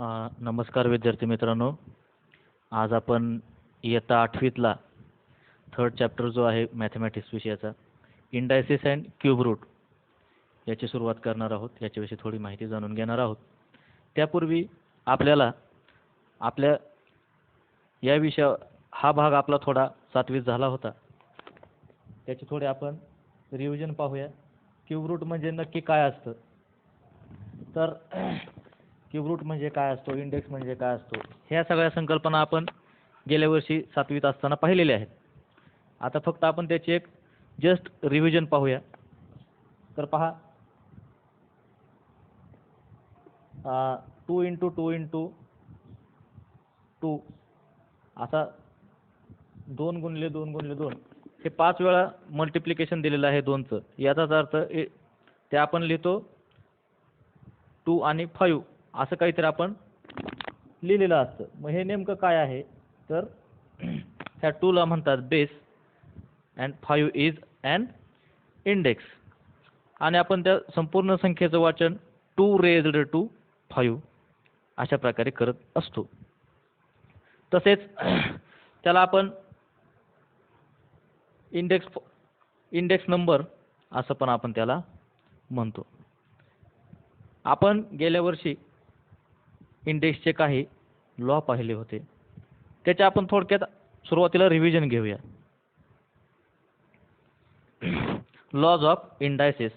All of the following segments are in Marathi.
नमस्कार विद्यार्थी मित्रांनो. आज आपण इयत्ता 8वीतला थर्ड चॅप्टर जो आहे मॅथमॅटिक्स विषयाचा इंडायसिस अँड क्यूब रूट याची सुरुवात करणार आहोत. याच्याविषयी थोडी माहिती जाणून घेणार आहोत. त्यापूर्वी आपल्याला आपल्या या विषया हा भाग आपला थोडा 7वीत झाला होता. त्याची थोडे आपण रिव्हिजन पाहूया. क्यूब रूट म्हणजे नक्की काय असतं, तर क्यूब रूट म्हणजे काय असतो, इंडेक्स म्हणजे काय असतो, ह्या सगळ्या संकल्पना आपण गेल्या वर्षी 7वीत असताना पाहिलेल्या आहेत. आता फक्त आपण त्याची एक जस्ट रिव्हिजन पाहूया. तर पहा, 2 × 2 × 2 असा 2 × 2 × 2 हे 5 वेळा मल्टिप्लिकेशन दिलेलं आहे 2चं. याचाच अर्थ ते आपण लिहितो 2 आणि 5 असं काहीतरी आपण लिहिलेलं असतं. मग हे नेमकं काय आहे, तर ह्या 2ला म्हणतात base and 5 is and index. आणि आपण त्या संपूर्ण संख्येचं वाचन 2⁻⁵ अशा प्रकारे करत असतो. तसेच त्याला आपण इंडेक्स नंबर असं पण आपण त्याला म्हणतो. आपण गेल्या वर्षी इंडेक्सचे काही लॉ पाहिले होते. त्याचे आपण थोडक्यात सुरुवातीला रिव्हिजन घेऊया. Laws of indices.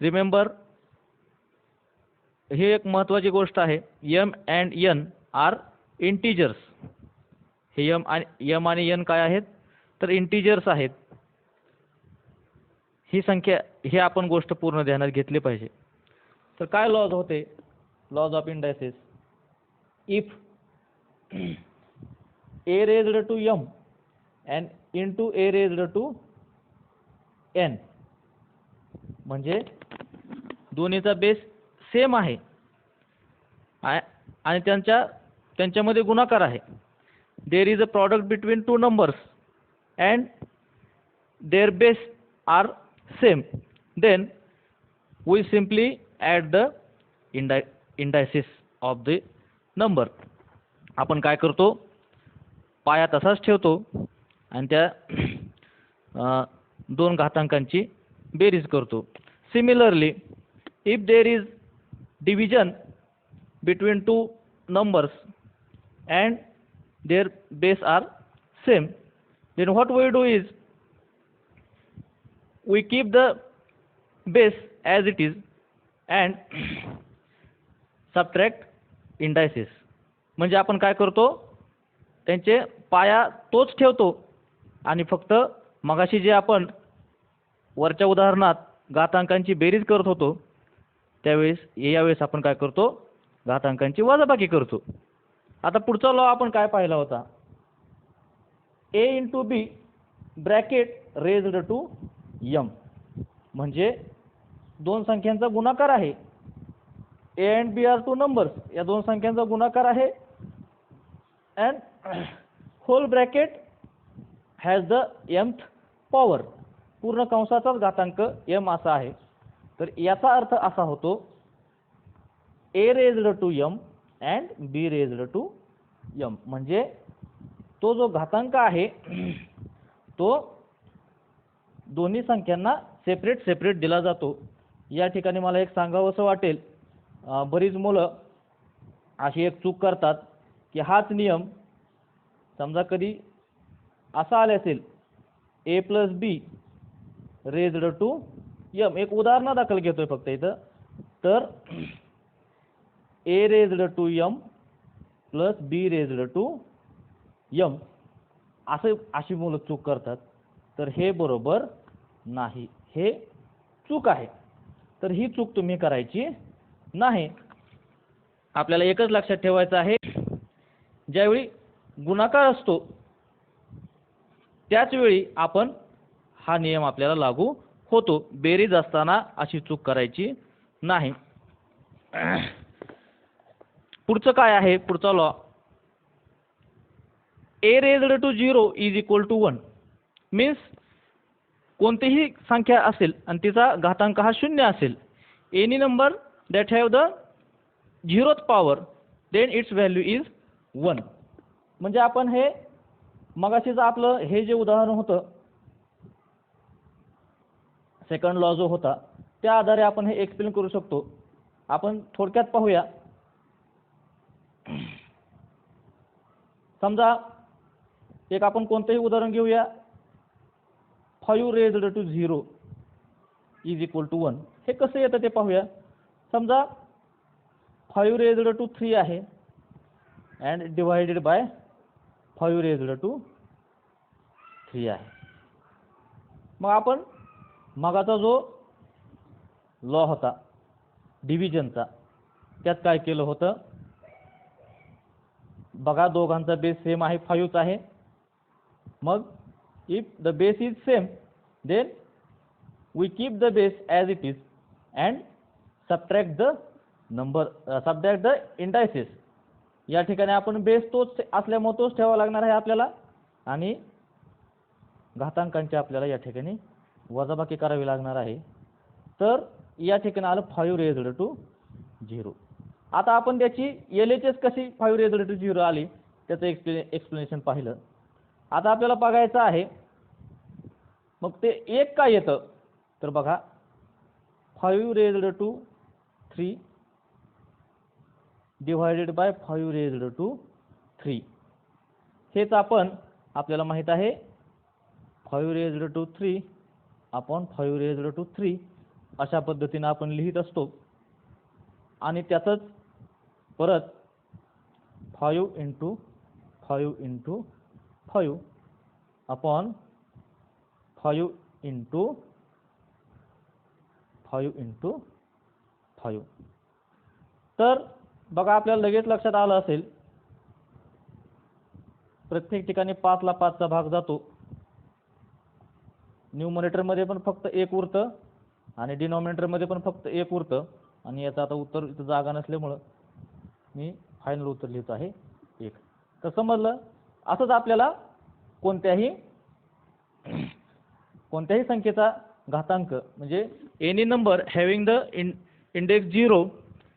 रिमेंबर, ही एक महत्त्वाची गोष्ट आहे. m and n are integers. हे m आणि n काय आहेत, तर इंटिजर्स आहेत. ही संख्या, हे आपण गोष्ट पूर्ण ध्यानात घेतली पाहिजे. तर काय लॉज होते, laws of indices. If a⁻m and into a⁻n म्हणजे दोन्हीचा बेस सेम आहे आणि त्यांच्यामध्ये गुणाकार आहे. There is a product between 2 numbers and their base are same, then we simply add the indices of the number. आपण काय करतो, पाया तसाच ठेवतो आणि त्या 2 घातांकांची बेरीज करतो. Similarly, if there is division between 2 numbers and their base are same, then what we do is we keep the base as it is and subtract indices. म्हणजे आपण काय करतो, त्यांचे पाया तोच ठेवतो आणि फक्त मगाशी जे आपण वरच्या उदाहरणात घातांकांची बेरीज करत होतो यावेळेस आपण काय करतो, घातांकांची वजाबाकी करतो. आता पुढचा लॉ आपण काय पाहिला होता, a × b (raised to m) म्हणजे 2 संख्यांचा गुणाकार आहे. a and b are 2 numbers, या 2 संख्यांचा गुणाकार आहे and whole bracket has the mth power. पूर्ण कंसाचाच घातांक m असा आहे. तर याचा अर्थ असा होतो a⁻m and b⁻m म्हणजे तो जो घातांक आहे तो दोन्ही संख्यांना सेपरेट दिला जातो. या ठिकाणी मला एक सांगावंसं वाटेल, बरीच मुलं अशी एक चूक करतात की हाच नियम समजा कधी असा आले असेल a + b⁻m. एक उदाहरणादाखल घेतोय फक्त इथं. तर a⁻m + b⁻m अशी मुलं चूक करतात. तर हे बरोबर नाही, हे चूक आहे. तर ही चूक तुम्ही करायची नाही. आपल्याला एकच लक्षात ठेवायचं आहे, ज्यावेळी गुणाकार असतो त्याच वेळी आपण हा नियम आपल्याला लागू होतो. बेरीज असताना अशी चूक करायची नाही. पुढचं काय आहे, पुढचा लॉ, a⁻0 = 1 मीन्स कोणतीही संख्या असेल आणि तिचा घातांक हा 0 असेल, any number that have the 0th power then its value is 1. म्हणजे आपण हे मगाशीच आपलं हे जे उदाहरण होतं सेकंड लॉ जो होता त्या आधारे आपण हे एक्सप्लेन करू शकतो. आपण थोडक्यात पाहूया. समजा एक आपण कोणतेही उदाहरण घेऊया. 5 raised to 0 is equal to 1. हे कसं येतं ते पाहूया. समजा 5 raised to 3 आहे and divided by 5 raised to 3 आहे. मग आपण मगाचा जो लॉ होता डिव्हिजनचा त्यात काय केलं होतं बघा. दोघांचा बेस सेम आहे 5च आहे. मग if the base is same then we keep the base as it is and subtract the indices. या ठिकाणी आपण बेस तोच असल्यामुळे तोच ठेवावा लागणार आहे आपल्याला आणि घातांकांची आपल्याला या ठिकाणी वजाबाकी करावी लागणार आहे. तर या ठिकाणी आलं 5 raised to 0. आता आपण त्याची LHS कशी 5 raised to 0 आली त्याचं एक्सप्लेनेशन पाहिलं. आता आपल्याला बघायचं आहे मग ते 1 काय येतं तर बघा 5 raised to 3 divided by 5 raised to 3. हेच आपण आपल्याला माहित आहे 5 raised to 3 upon 5 raised to 3 अशा पद्धतीने आपण लिहित असतो. आणि त्यातच परत 5 into 5 into 5 upon 5 into 5 into 5. तर बघा आपल्याला लगेच लक्षात आलं असेल प्रत्येक ठिकाणी 5 ला 5 चा भाग जातो. न्यूमरेटर मध्ये पण फक्त 1 उरतं आणि डिनॉमिनेटर मध्ये पण फक्त 1 उरतं. आणि याचं आता उत्तर इथं जागा नसल्यामुळं मी फायनल उत्तर लिहितो आहे 1. तर समजलं. असंच आपल्याला कोणत्याही संख्येचा घातांक म्हणजे any number having the index 0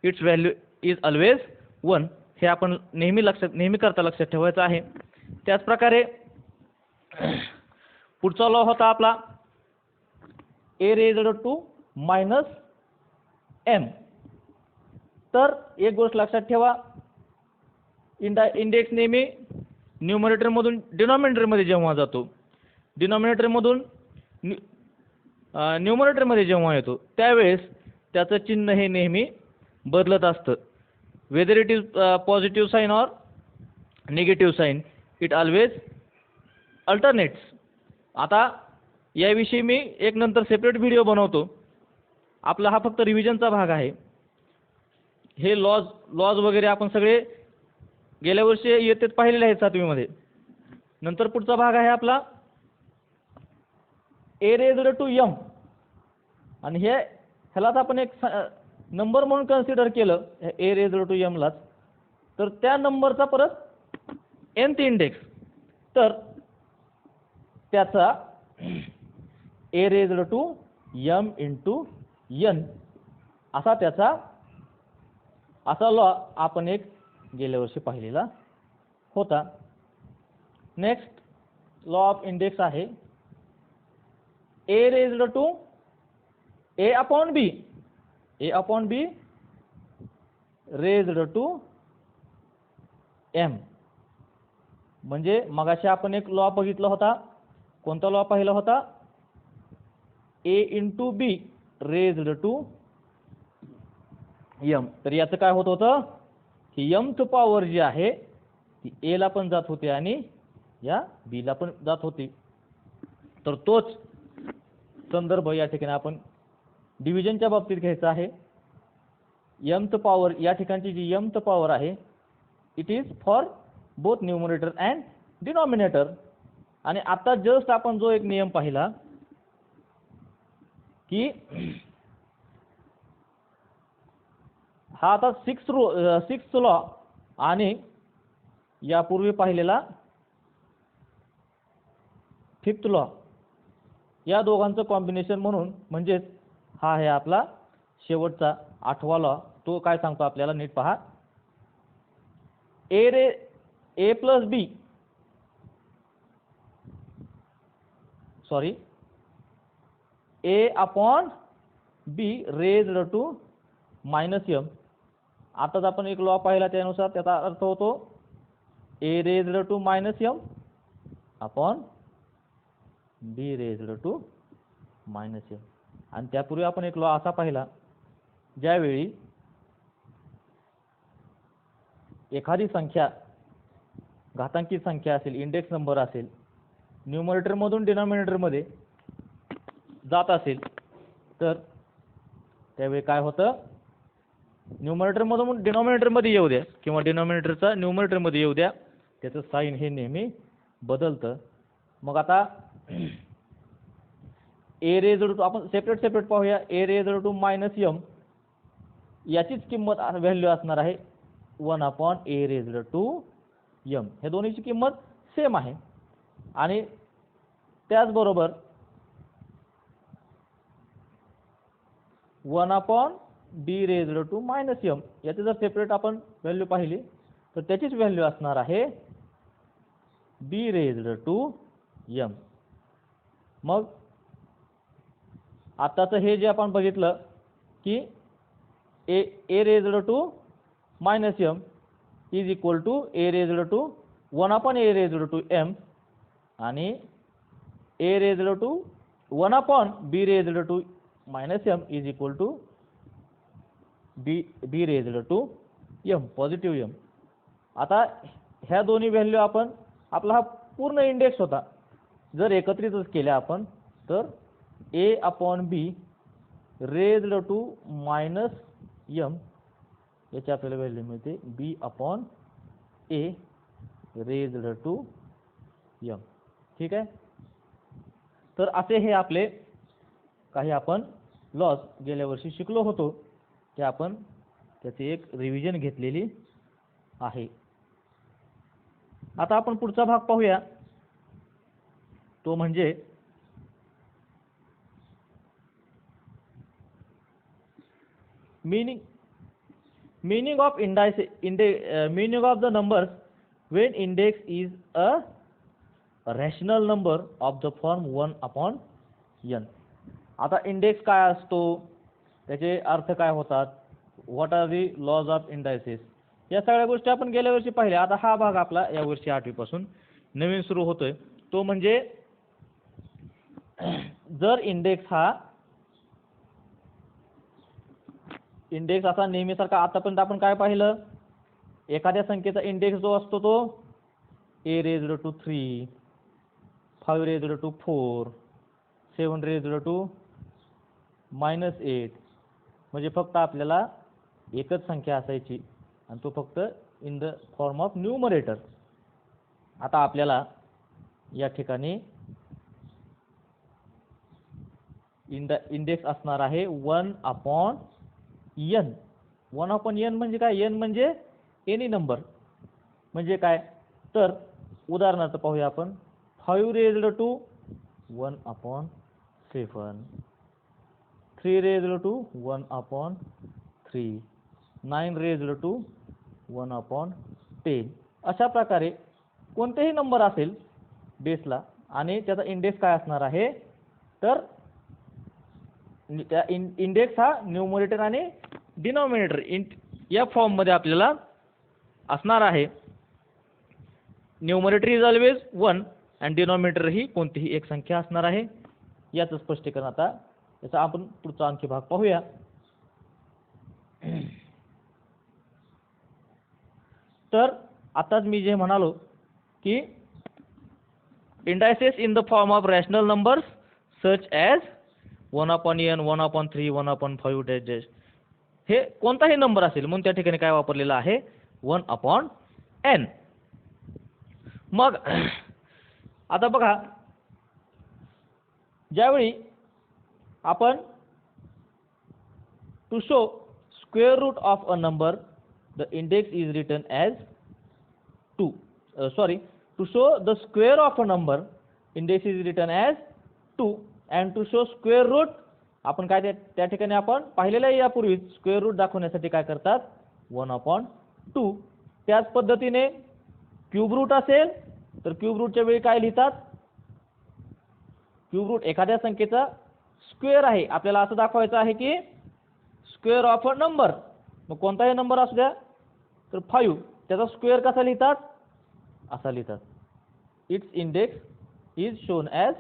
it's value is always 1 हे आपण नेहमी करता लक्षात ठेवायचं आहे. त्याचप्रकारे पुढचा लॉ होता आपला a raised to -m. तर एक गोष्ट लक्षात ठेवा इंडेक्स नेहमी न्यूमरेटर मधून डिनॉमिनेटर मध्ये जेव्हा जातो डिनॉमिनेटर मधून न्यूमरेटर मध्ये जेव्हा येतो त्यावेळेस त्याचं चिन्ह हे नेहमी बदलत असतं. Whether it is positive sign or negative sign it always alternates. आता याविषयी मी एक नंतर सेपरेट व्हिडिओ बनवतो. आपला हा फक्त रिव्हिजनचा भाग आहे. हे लॉज वगैरे आपण सगळे गेल्या वर्षी इयत्तेत पाहिलेले आहेत 7वी मध्ये. नंतर पुढचा भाग आहे आपला a raised to m आणि ह्यालाच आपण एक नंबर म्हणून कन्सिडर केलं a raised to m लाच. तर त्या नंबरचा परत nth इंडेक्स तर त्याचा a raised to m into n असा लॉ आपण एक गेल्या वर्षी पाहिलेला होता. नेक्स्ट लॉ ऑफ इंडेक्स आहे a raised to a upon b raised to m. म्हणजे मगाशी आपण एक लॉ बघितला होता. कोणता लॉ पाहिला होता a into b raised to m. तर याचं काय होत होतं की mth पॉवर जी आहे ती a ला पण जात होती आणि या b ला पण जात होती. तर तोच संदर्भ या ठिकाणी आपण डिव्हिजनच्या बाबतीत घ्यायचा आहे. mth पॉवर या ठिकाणची जी mth पॉवर आहे it is for both numerator and denominator. आणि आता जस्ट आपण जो एक नियम पाहिला की हा आता 6th लॉ आणि यापूर्वी पाहिलेला 5th लॉ या दोघांचं कॉम्बिनेशन म्हणून म्हणजेच हा आहे आपला शेवटचा 8वा लॉ. तो काय सांगतो आपल्याला नीट पहा. A plus b, sorry, a upon b raised to minus m. आताच आपण एक लॉ पाहिला, त्यानुसार त्याचा अर्थ होतो a raised to minus m upon b raised to minus m. आणि त्यापूर्वी आपण एक लॉ असा पाहिला, ज्यावेळी एखादी संख्या घातांकी संख्या असेल, इंडेक्स नंबर असेल, न्यूमरेटरमधून डिनॉमिनेटरमध्ये जात असेल, तर त्यावेळी काय होतं, न्यूमरेटरमधून डिनॉमिनेटरमध्ये येऊ द्या किंवा डिनॉमिनेटरचा न्यूमरेटरमध्ये येऊ द्या, त्याचं साइन हे नेहमी बदलतं. मग आता ए रेज्ड टू, आपण सेपरेट पाहूया. A raised to minus m याचीच किंमत व्हॅल्यू असणार आहे 1 upon a raised to m. हे दोन्हीची किंमत सेम आहे. आणि त्याचबरोबर 1 upon b raised to minus m याची जर सेपरेट आपण व्हॅल्यू पाहिली, तर त्याचीच व्हॅल्यू असणार आहे बी रेज्ड टू एम. मग आताचं हे जे आपण बघितलं की a raised to minus m is equal to a raised to 1 upon a raised to m, आणि a raised to 1 upon b raised to minus m is equal to b raised to m, positive m. आता ह्या दोन्ही व्हॅल्यू आपण, आपला हा पूर्ण इंडेक्स होता, जर एकत्रितच केल्या आपण, तर a upon b raised to minus m याची आपल्याला व्हॅल्यू मिळते b upon a raised to m. ठीक आहे. तर असे हे आपले काही आपण लॉज गेल्या वर्षी शिकलो होतो, ते आपण त्याची एक रिव्हिजन घेतलेली आहे. आता आपण पुढचा भाग पाहूया, तो म्हणजे meaning of meaning of the numbers when index is a rational number of the form 1 upon n. आता इंडेक्स काय असतो, त्याचे अर्थ काय होतात, what are the lodge of indices, या सगळ्या गोष्टी आपण गेल्या वर्षी पाहिल्या. आता हा भाग आपला या वर्षी 8वी पासून नवीन सुरू होतोय, तो म्हणजे जर इंडेक्स असा नेहमीसारखा, आतापर्यंत आपण काय पाहिलं, एखाद्या संख्येचा इंडेक्स जो असतो तो a raised to 3, 5 raised to 4, 7 raised to -8, म्हणजे फक्त आपल्याला एकच संख्या असायची आणि तो फक्त in the form of numerator. आता आपल्याला या ठिकाणी इंडेक्स असणार आहे 1 अपॉन n. 1 अपॉन n म्हणजे काय, n म्हणजे एनी नंबर. म्हणजे काय, तर उदाहरणार्थ पाहूया आपण. 5 raised to 1 upon 7, 3 raised to 1 upon 3, 9 raised to 1 upon 10. अशा प्रकारे कोणतेही नंबर असेल बेसला आणि त्याचा इंडेक्स काय असणार आहे, तर इंडेक्स हा न्यूमरेटर आणि डिनॉमिनेटर या फॉर्म मध्ये आपल्याला असणार आहे. न्यूमरेटर इज ऑलवेज 1 आणि डिनॉमिनेटर ही कोणतीही एक संख्या असणार आहे. याचं स्पष्टीकरण आता याचा आपण पुढचा आणखी भाग पाहूया. तर आताच मी जे म्हणालो की indices in the form of rational numbers such as 1 upon n, 1 upon 3, 1 upon 5 dash dash, हे कोणताही नंबर असेल म्हणून त्या ठिकाणी काय वापरलेलं आहे, 1 अपॉन n. मग आता बघा, ज्यावेळी आपण to show square root of a number the index is written as 2, to show the square of a number index is written as 2 and to show square root, आपण काय त्या ठिकाणी आपण पाहिलेलं आहे यापूर्वी, स्क्वेअर रूट दाखवण्यासाठी काय करतात 1 अपॉन 2. त्याच पद्धतीने क्यूब रूट असेल तर क्यूब रूटच्या वेळी काय लिहितात, क्यूब रूट एखाद्या संख्येचा स्क्वेअर आहे, आपल्याला असं दाखवायचं आहे की स्क्वेअर ऑफ अ नंबर, मग कोणताही नंबर असू द्या तर 5 त्याचा स्क्वेअर कसा लिहितात, असा लिहितात, its index is shown as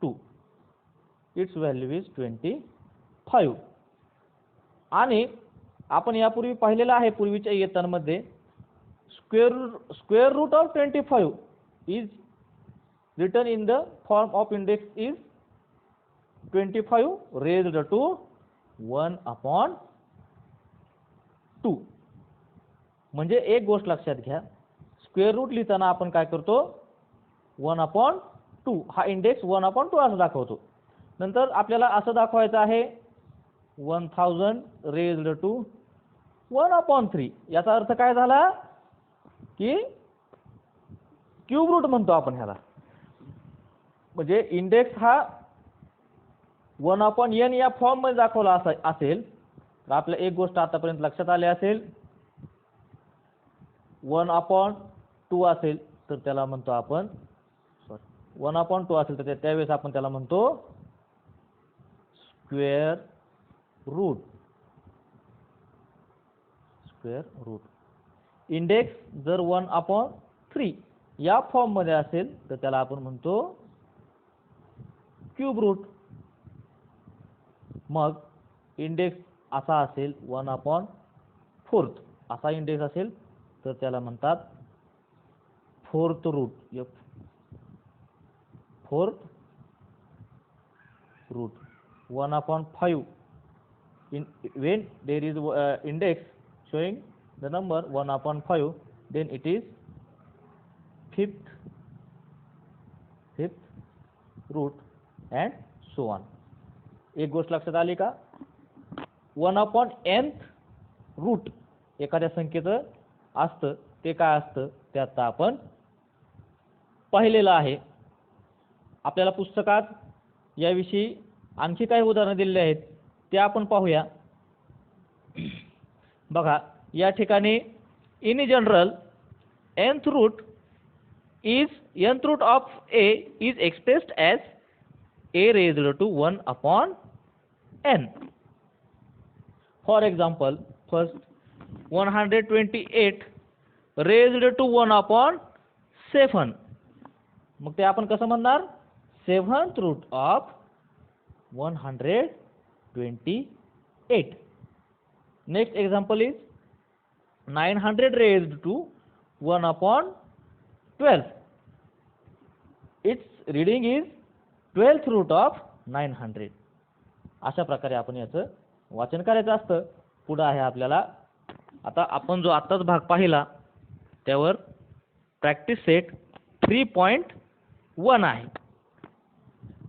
2, its value is 25. आणि आपण यापूर्वी पाहिलेलं आहे पूर्वीच्या इयत्तांमध्ये square root of 25 is written in the form of index is 25 raised to 1/2. म्हणजे एक गोष्ट लक्षात घ्या, स्क्वेअर रूट लिहिताना आपण काय करतो, 1/2 हा इंडेक्स 1/2 असं दाखवतो. नंतर आपल्याला असं दाखवायचं आहे 1000 raised to 1/3. याचा अर्थ काय झाला की क्यूब रूट म्हणतो आपण ह्याला, म्हणजे इंडेक्स हा 1/n या फॉर्म मध्ये दाखवला असेल तर आपल्या एक गोष्ट आतापर्यंत लक्षात आली असेल, 1/2 असेल तर त्याला म्हणतो आपण 1/2 असेल तर त्यावेळेस आपण त्याला म्हणतो square root. Square root index जर 1/3 या फॉर्म मध्ये असेल तर त्याला आपण म्हणतो क्यूब रूट. मग इंडेक्स असा असेल 1/4 असा इंडेक्स असेल तर त्याला म्हणतात fourth root. Fourth root 1/5 when there is index showing the number 1/5 then it is fifth root and so on. एक गोष्ट लक्षात आली का, 1/nth रूट एखाद्या संख्येचं असतं ते काय असतं ते आता आपण पाहिलेलं आहे. आपल्याला पुस्तकात याविषयी आणखी काही उदाहरणं दिलेली आहेत ते आपण पाहूया. बघा या ठिकाणी in general nth root of a is expressed as a raised to 1/n. For example, first 128 raised to 1/7. मग ते आपण कसं म्हणणार, 7th root of 128. Next example is 900 raised to 1/12. Its reading is 12th root of 900. अशा प्रकारे आपण याचं वाचन करायचं असतं. पुढे आहे आपल्याला, आता आपण जो आत्ताच भाग पाहिला त्यावर प्रॅक्टिस सेट 3.1 आहे.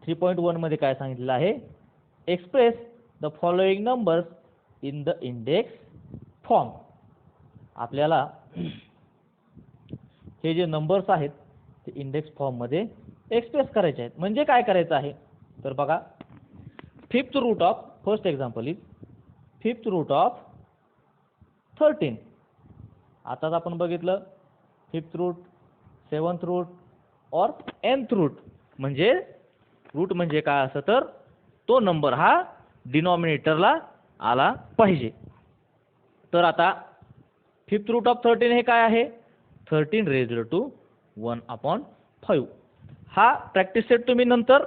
3.1 मध्ये काय सांगितलेलं आहे, express the following numbers in the index form. आपल्याला हे जे नंबर्स आहेत ते इंडेक्स फॉर्म मध्ये एक्सप्रेस करायचे आहेत. म्हणजे काय करायचं आहे तर बघा, fifth root of, first example is fifth root of 13. आताच आपण बघितलं फिफ्थ रूट, सेवन्थ रूट और nth रूट. म्हणजे रूट म्हणजे काय असं तर तो नंबर हा डिनॉमिनेटरला आला पाहिजे. तर आता फिफ्थ रूट ऑफ 13 हे काय आहे, 13 रेज्ड टू 1/5. हा प्रॅक्टिस सेट तुम्ही नंतर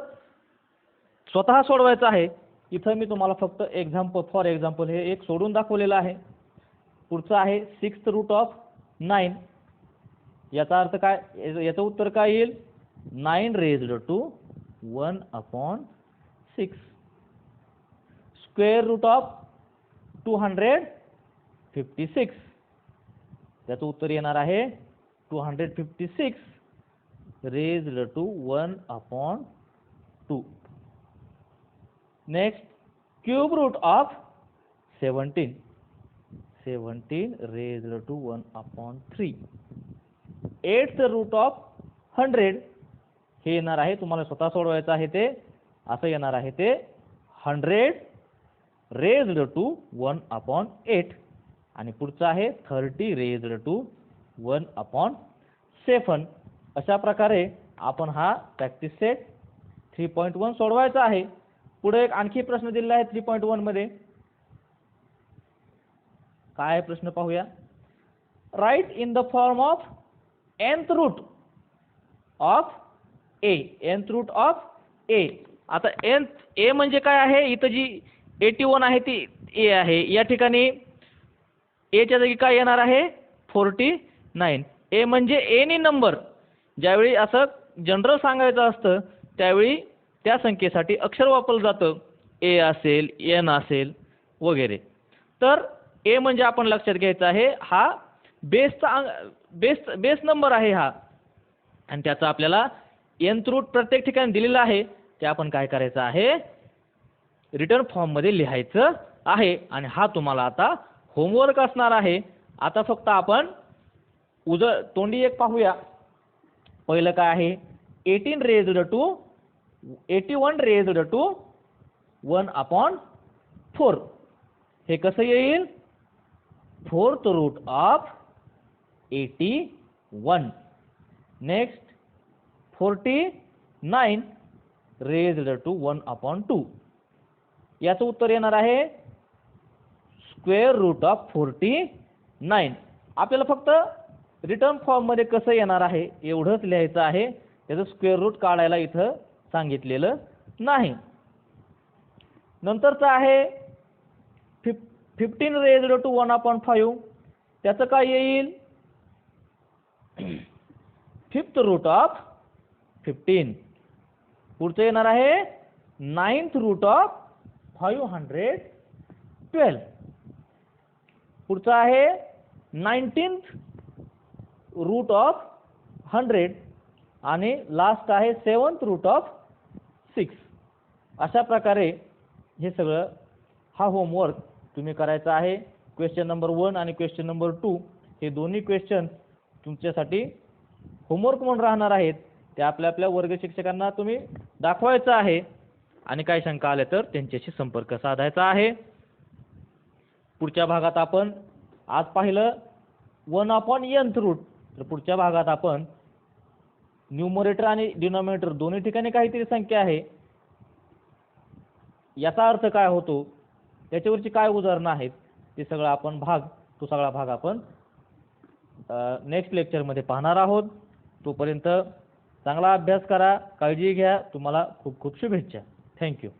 स्वतः सोडवायचा आहे. इथं मी तुम्हाला फक्त एक्झाम्पल, फॉर एक्झाम्पल हे एक सोडून दाखवलेलं आहे. पुढचं आहे सिक्स्थ रूट ऑफ 9. याचा अर्थ काय, याचं उत्तर काय येईल, 9 raised to 1/6. Square root of 256. त्याचं उत्तर येणार आहे 256 raised to 1/2. Next cube root of 17. 17 raised to 1/3. Eighth root of 100 हे येणार आहे, तुम्हाला स्वतः सोडवायचं आहे ते असं येणार आहे ते 100 रेज्ड टू 1/8. आणि पुढचं आहे 30 रेज्ड टू 1/7. अशा प्रकारे आपण हा प्रॅक्टिस सेट 3.1 सोडवायचा आहे. पुढे एक आणखी प्रश्न दिलेला आहे 3.1 मध्ये. काय आहे प्रश्न पाहूया. Write in the form of nth root of a. nth root of a. आता a म्हणजे काय आहे, इथं जी 81 आहे ती a आहे. या ठिकाणी a च्या जागी काय येणार आहे 49. a म्हणजे एनी नंबर. ज्यावेळी असं जनरल सांगायचं असतं त्यावेळी त्या संख्येसाठी अक्षर वापरलं जातं. a असेल, n असेल वगैरे. तर a म्हणजे आपण लक्षात घ्यायचं आहे हा बेस नंबर आहे हा, आणि त्याचा आपल्याला nth रूट प्रत्येक ठिकाणी दिलेला आहे. ते आपण काय करायचं आहे रिटर्न फॉर्म मध्ये लिहायचं आहे. आणि हा तुम्हाला आता होमवर्क असणार आहे. आता फक्त आपण तोंडी एक पाहूया. पहिलं काय आहे 81 raised to 1/4. हे कसं येईल 4th root of 81. Next 49 raised to 1/2. याचं उत्तर येणार आहे स्क्वेअर रूट ऑफ 49. आपल्याला फक्त रिटर्न फॉर्म मध्ये कसं येणार आहे एवढंच लिहायचं आहे. त्याचं स्क्वेअर रूट काढायला इथं सांगितलेलं नाही. नंतरचं आहे 15 raised to 1/5. त्याचं काय येईल 5th रूट ऑफ 15. पुढचं येणार आहे 9th रूट ऑफ 512. पुढचं आहे 19th रूट ऑफ 100 आणि लास्ट आहे 7th रूट ऑफ 6. अशा प्रकारे हे सगळं हा होमवर्क तुम्ही करायचा आहे. क्वेश्चन नंबर 1 आणि क्वेश्चन नंबर 2 हे दोन्ही क्वेश्चन तुमच्यासाठी होमवर्क म्हणून राहणार आहेत. ते आपल्या वर्ग शिक्षकांना तुम्ही दाखवायचं आहे आणि काय शंका आल्या तर त्यांच्याशी संपर्क साधायचा आहे. पुढच्या भागात आपण आज पाहिलं 1/nth रूट. तर पुढच्या भागात आपण न्यूमरेटर आणि डिनॉमिनेटर दोन्ही ठिकाणी काहीतरी संख्या आहे याचा अर्थ काय होतो, त्याच्यावरची काय उदाहरणं आहेत, ते सगळं आपण तो सगळा भाग आपण नेक्स्ट लेक्चरमध्ये पाहणार आहोत. तोपर्यंत चांगला अभ्यास करा, काळजी घ्या. तुम्हाला खूप खूप शुभेच्छा. थँक्यू.